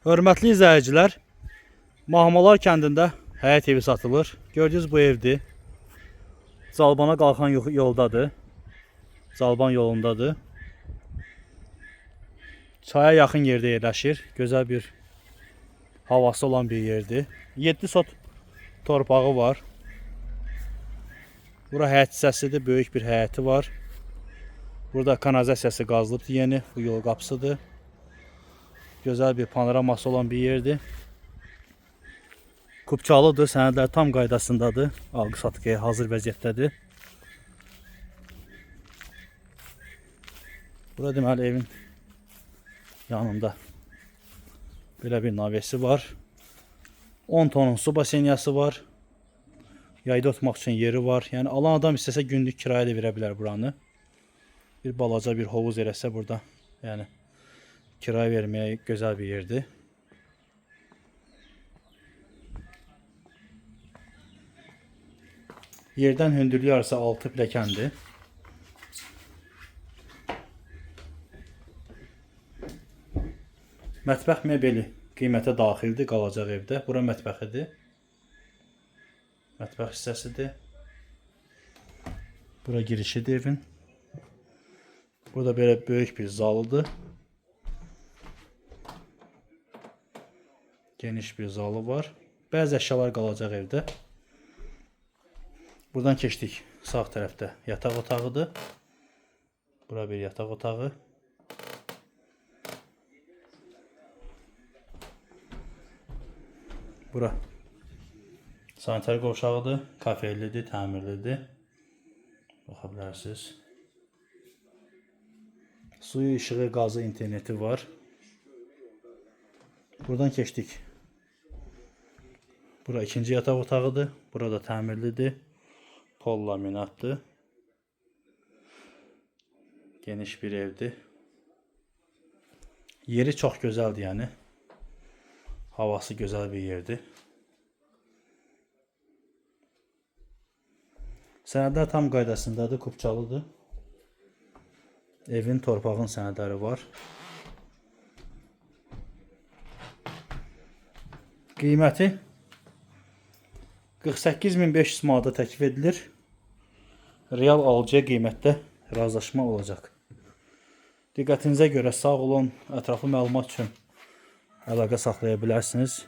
Hörmətli izləyicilər, Mahmalar kəndində həyət evi satılır. Gördüyünüz bu evdir. Zalbana qalxan yoldadır. Zalban yolundadır. Çaya yaxın yerdə yerləşir. Gözəl bir havası olan bir yerdir. 7 sot torpağı var. Bura həyət hissəsidir. Böyük bir həyəti var. Burada kanalizasiyası qazılıbdır yeni. Bu yol qapısıdır. Gözəl bir panoraması olan bir yerdir. Kupçalıdır, sənədlər tam qaydasındadır. Alqı-satqıya hazır vəziyyətdədir. Burada deməli evin yanında belə bir navesi var. 10 tonun su basenyası var. Yayda oturmaq üçün yeri var. Yəni alan adam istəsə günlük kirayə də verə bilər buranı. Bir balaca bir hovuz eləsə burada, yəni kirayə verməyə gözəl bir yerdir. Yerdən hündürlüyü arası 6 pilləkəndir. Mətbəx mebeli qiymətə daxildir, qalacaq evdə. Bura mətbəxidir. Mətbəx hissəsidir. Bura girişidir evin. Burada belə böyük bir zalıdır. Geniş bir zalı var. Bəzi əşyalar qalacaq evdə. Buradan keçdik. Sağ tərəfdə yataq otağıdır. Bura bir yataq otağı. Bura sanitar qovşağıdır. Kafelidir, təmirlidir. Baxa bilərsiniz. Suyu, işığı, qazı, interneti var. Buradan keçdik. Bura ikinci yataq otağıdır. Burada təmirlidir. Pol laminatdır. Geniş bir evdir. Yeri çox gözəldir yəni. Havası gözəl bir yerdir. Sənədlər tam qaydasındadır, kupçalıdır. Evin torpağın sənədləri var. Qiyməti 48.500 manata təklif edilir. Real alıcıya qiymətdə razılaşma olacaq. Diqqətinizə görə sağ olun. Ətraflı məlumat üçün əlaqə saxlaya bilərsiniz.